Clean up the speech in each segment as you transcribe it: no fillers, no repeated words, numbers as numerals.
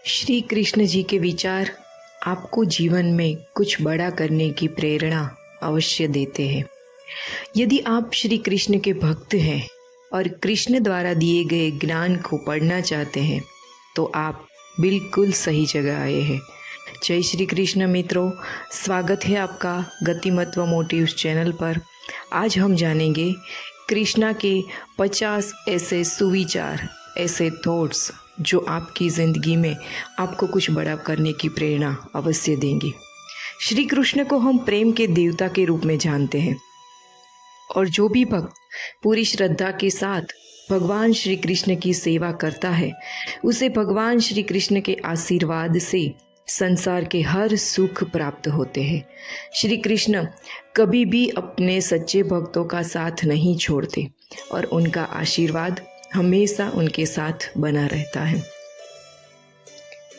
श्री कृष्ण जी के विचार आपको जीवन में कुछ बड़ा करने की प्रेरणा अवश्य देते हैं। यदि आप श्री कृष्ण के भक्त हैं और कृष्ण द्वारा दिए गए ज्ञान को पढ़ना चाहते हैं तो आप बिल्कुल सही जगह आए हैं। जय श्री कृष्ण मित्रों, स्वागत है आपका गतिमत्व मोटिव्स चैनल पर। आज हम जानेंगे कृष्णा के 50 ऐसे सुविचार, ऐसे थॉट्स जो आपकी ज़िंदगी में आपको कुछ बड़ा करने की प्रेरणा अवश्य देंगे। श्री कृष्ण को हम प्रेम के देवता के रूप में जानते हैं और जो भी भक्त पूरी श्रद्धा के साथ भगवान श्री कृष्ण की सेवा करता है उसे भगवान श्री कृष्ण के आशीर्वाद से संसार के हर सुख प्राप्त होते हैं। श्री कृष्ण कभी भी अपने सच्चे भक्तों का साथ नहीं छोड़ते और उनका आशीर्वाद हमेशा उनके साथ बना रहता है।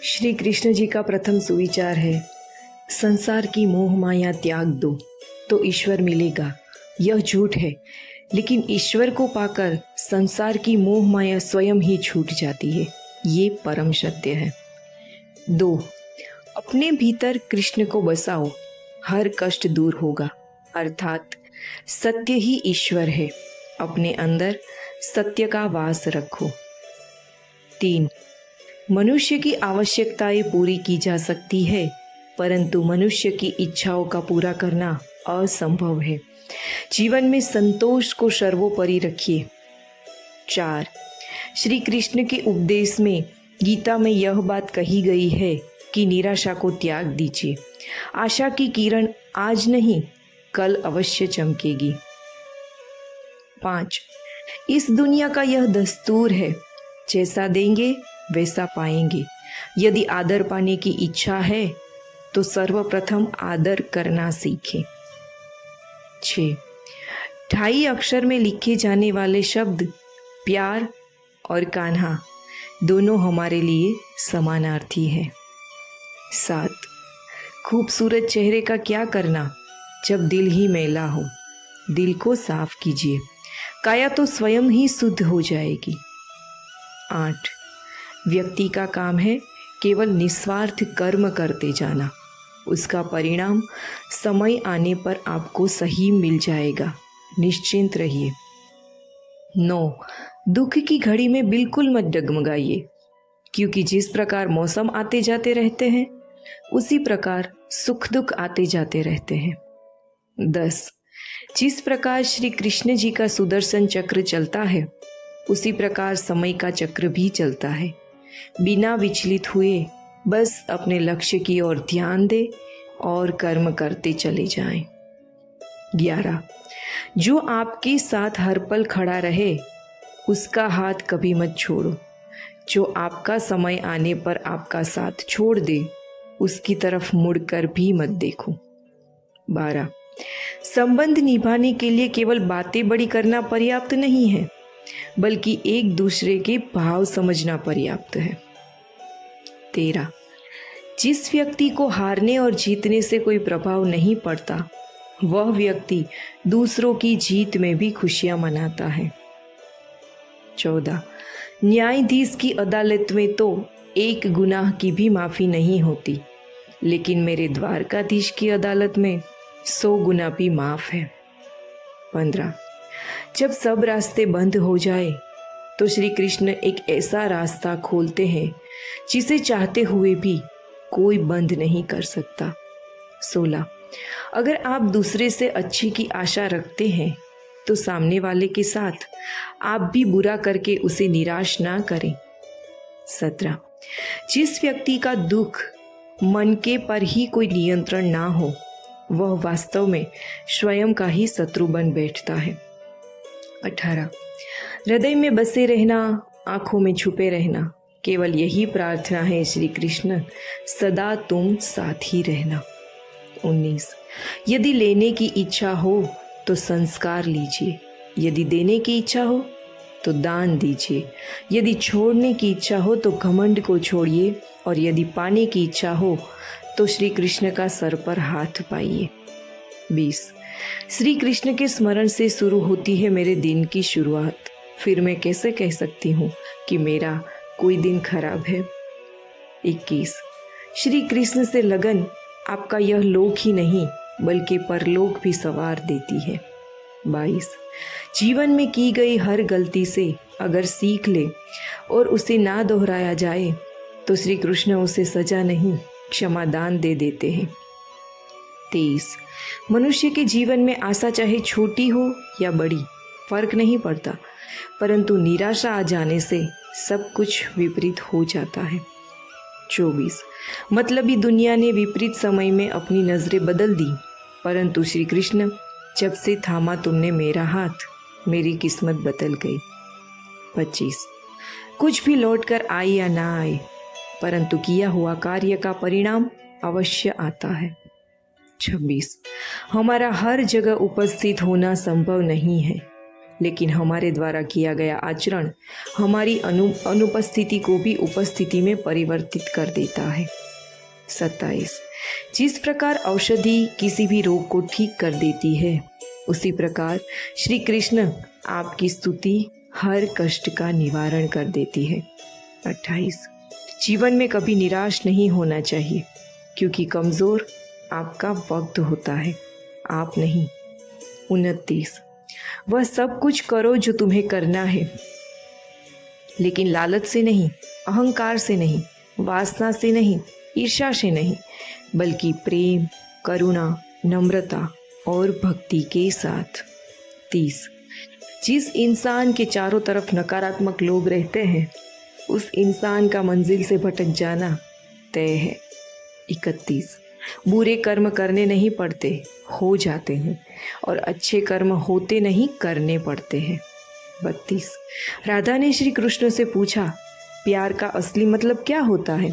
श्री कृष्ण जी का प्रथम सुविचार है, संसार की मोह माया त्याग दो तो ईश्वर मिलेगा। यह झूठ है, लेकिन ईश्वर को पाकर संसार की मोह माया स्वयं ही छूट जाती है। ये परम सत्य है। 2, अपने भीतर कृष्ण को बसाओ, हर कष्ट दूर होगा। अर्थात सत्य ही ईश्वर है, अपने अंदर सत्य का वास रखो। 3, मनुष्य की आवश्यकताएं पूरी की जा सकती है, परंतु मनुष्य की इच्छाओं का पूरा करना असंभव है। जीवन में संतोष को सर्वोपरि रखिए। 4, श्री कृष्ण के उपदेश में गीता में यह बात कही गई है कि निराशा को त्याग दीजिए। आशा की किरण आज नहीं, कल अवश्य चमकेगी। 5, इस दुनिया का यह दस्तूर है, जैसा देंगे वैसा पाएंगे। यदि आदर पाने की इच्छा है तो सर्वप्रथम आदर करना सीखें। 6, 2.5 अक्षर में लिखे जाने वाले शब्द प्यार और कान्हा दोनों हमारे लिए समानार्थी है। 7, खूबसूरत चेहरे का क्या करना जब दिल ही मैला हो। दिल को साफ कीजिए, काया तो स्वयं ही शुद्ध हो जाएगी। 8, व्यक्ति का काम है केवल निस्वार्थ कर्म करते जाना, उसका परिणाम समय आने पर आपको सही मिल जाएगा, निश्चिंत रहिए। 9, दुख की घड़ी में बिल्कुल मत डगमगाइए, क्योंकि जिस प्रकार मौसम आते जाते रहते हैं उसी प्रकार सुख दुख आते जाते रहते हैं। 10, जिस प्रकार श्री कृष्ण जी का सुदर्शन चक्र चलता है उसी प्रकार समय का चक्र भी चलता है। बिना विचलित हुए बस अपने लक्ष्य की ओर ध्यान दे और कर्म करते चले जाएं। 11, जो आपके साथ हर पल खड़ा रहे उसका हाथ कभी मत छोड़ो। जो आपका समय आने पर आपका साथ छोड़ दे उसकी तरफ मुड़कर भी मत देखो। 12, संबंध निभाने के लिए केवल बातें बड़ी करना पर्याप्त नहीं है, बल्कि एक दूसरे के भाव समझना पर्याप्त है। 13, जिस व्यक्ति को हारने और जीतने से कोई प्रभाव नहीं पड़ता वह व्यक्ति दूसरों की जीत में भी खुशियां मनाता है। 14, न्यायाधीश की अदालत में तो एक गुनाह की भी माफी नहीं होती, लेकिन मेरे द्वारकाधीश की अदालत में 100 गुना भी माफ है। 15, जब सब रास्ते बंद हो जाए तो श्री कृष्ण एक ऐसा रास्ता खोलते हैं जिसे चाहते हुए भी कोई बंद नहीं कर सकता। 16, अगर आप दूसरे से अच्छे की आशा रखते हैं तो सामने वाले के साथ आप भी बुरा करके उसे निराश ना करें। 17, जिस व्यक्ति का दुख मन के पर ही कोई नियंत्रण ना हो वह वास्तव में स्वयं का ही शत्रु बन बैठता है। 18, हृदय में बसे रहना, आंखों में छुपे रहना, केवल यही प्रार्थना है श्री कृष्ण, सदा तुम साथ ही रहना। 19, यदि लेने की इच्छा हो तो संस्कार लीजिए, यदि देने की इच्छा हो तो दान दीजिए, यदि छोड़ने की इच्छा हो तो घमंड को छोड़िए, और यदि पाने की इच्छा हो तो श्री कृष्ण का सर पर हाथ पाइए। 20, श्री कृष्ण के स्मरण से शुरू होती है मेरे दिन की शुरुआत, फिर मैं कैसे कह सकती हूँ कि मेरा कोई दिन खराब है। 21 श्री कृष्ण से लगन आपका यह लोक ही नहीं बल्कि परलोक भी सवार देती है। 22 जीवन में की गई हर गलती से अगर सीख ले और उसे ना दोहराया जाए तो श्री कृष्ण उसे सजा नहीं क्षमादान दे देते हैं। 23 मनुष्य के जीवन में आशा चाहे छोटी हो या बड़ी फर्क नहीं पड़ता, परंतु निराशा आ जाने से सब कुछ विपरीत हो जाता है। 24 मतलबी दुनिया ने विपरीत समय में अपनी नजरें बदल दी, परंतु श्री कृष्ण जब से थामा तुमने मेरा हाथ मेरी किस्मत बदल गई। 25 कुछ भी लौट कर आए या ना आए, परंतु किया हुआ कार्य का परिणाम अवश्य आता है। 26 हमारा हर जगह उपस्थित होना संभव नहीं है, लेकिन हमारे द्वारा किया गया आचरण हमारी अनुपस्थिति को भी उपस्थिति में परिवर्तित कर देता है। 27 जिस प्रकार औषधि किसी भी रोग को ठीक कर देती है, उसी प्रकार श्री कृष्ण आपकी स्तुति हर कष्ट का निवारण कर देती है। 28 जीवन में कभी निराश नहीं होना चाहिए, क्योंकि कमजोर आपका वक्त होता है, आप नहीं। 29 वह सब कुछ करो जो तुम्हें करना है, लेकिन लालच से नहीं, अहंकार से नहीं, वासना से नहीं, ईर्ष्या से नहीं, बल्कि प्रेम, करुणा, नम्रता और भक्ति के साथ। 30 जिस इंसान के चारों तरफ नकारात्मक लोग रहते हैं, उस इंसान का मंजिल से भटक जाना तय है। 31 बुरे कर्म करने नहीं पड़ते, हो जाते हैं, और अच्छे कर्म होते नहीं, करने पड़ते हैं। 32 राधा ने श्री कृष्ण से पूछा, प्यार का असली मतलब क्या होता है?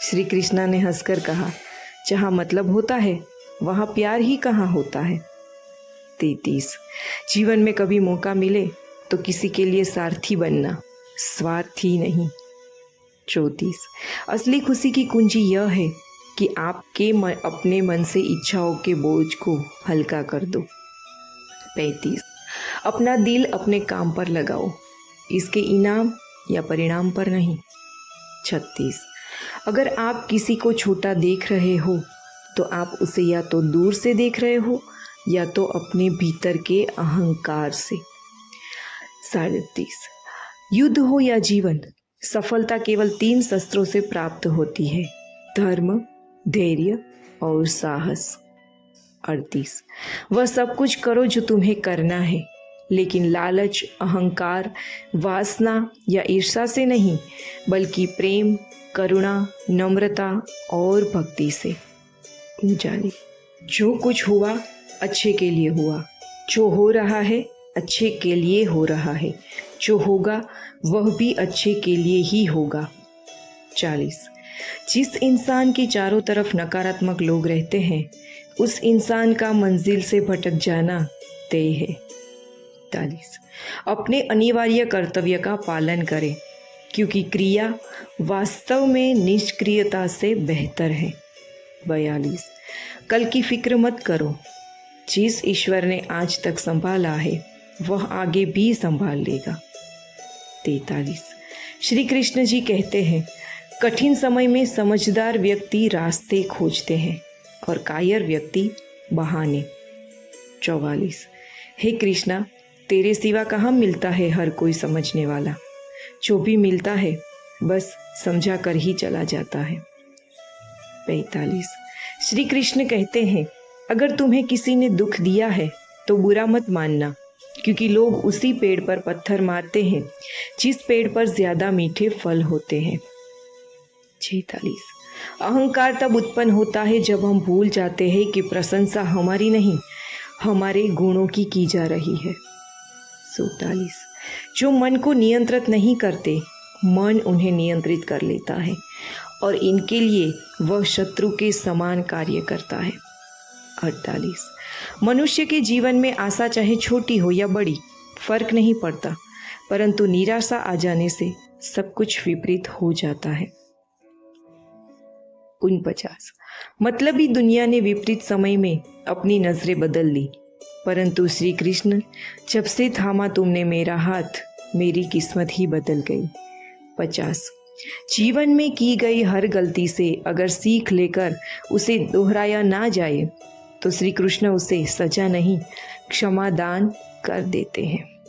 श्री कृष्ण ने हंसकर कहा, जहाँ मतलब होता है वहाँ प्यार ही कहाँ होता है। 33 जीवन में कभी मौका मिले तो किसी के लिए सारथी बनना, स्वार्थी नहीं। 34 असली खुशी की कुंजी यह है कि आपके अपने मन से इच्छाओं के बोझ को हल्का कर दो। 35 अपना दिल अपने काम पर लगाओ, इसके इनाम या परिणाम पर नहीं। 36 अगर आप किसी को छोटा देख रहे हो तो आप उसे या तो दूर से देख रहे हो या तो अपने भीतर के अहंकार से। 37 युद्ध हो या जीवन, सफलता केवल 3 शस्त्रों से प्राप्त होती है, धर्म, धैर्य और साहस। 38 वह सब कुछ करो जो तुम्हें करना है, लेकिन लालच, अहंकार, वासना या ईर्ष्या से नहीं, बल्कि प्रेम, करुणा, नम्रता और भक्ति से। 39 जो कुछ हुआ अच्छे के लिए हुआ, जो हो रहा है अच्छे के लिए हो रहा है, जो होगा वह भी अच्छे के लिए ही होगा। 40 जिस इंसान के चारों तरफ नकारात्मक लोग रहते हैं, उस इंसान का मंजिल से भटक जाना तय है। 41 अपने अनिवार्य कर्तव्य का पालन करें, क्योंकि क्रिया वास्तव में निष्क्रियता से बेहतर है। 42 कल की फिक्र मत करो, जिस ईश्वर ने आज तक संभाला है वह आगे भी संभाल लेगा। 43 श्री कृष्ण जी कहते हैं, कठिन समय में समझदार व्यक्ति रास्ते खोजते हैं और कायर व्यक्ति बहाने। 44 हे कृष्णा, तेरे सिवा कहाँ मिलता है हर कोई समझने वाला, जो भी मिलता है बस समझा कर ही चला जाता है। 45 श्री कृष्ण कहते हैं, अगर तुम्हें किसी ने दुख दिया है तो बुरा मत मानना, क्योंकि लोग उसी पेड़ पर पत्थर मारते हैं जिस पेड़ पर ज्यादा मीठे फल होते हैं। 46 अहंकार तब उत्पन्न होता है जब हम भूल जाते हैं कि प्रशंसा हमारी नहीं, हमारे गुणों की जा रही है। 47 जो मन को नियंत्रित नहीं करते, मन उन्हें नियंत्रित कर लेता है और इनके लिए वह शत्रु के समान कार्य करता है। 48 मनुष्य के जीवन में आशा चाहे छोटी हो या बड़ी फर्क नहीं पड़ता, परंतु निराशा आ जाने से सब कुछ विपरीत हो जाता है। 49 मतलबी दुनिया ने विपरीत समय में अपनी नजरें बदल ली, परंतु श्री कृष्ण जब से थामा तुमने मेरा हाथ मेरी किस्मत ही बदल गई। 50 जीवन में की गई हर गलती से अगर सीख लेकर उसे दोहराया ना जाए तो श्री कृष्ण उसे सजा नहीं, क्षमा दान कर देते हैं।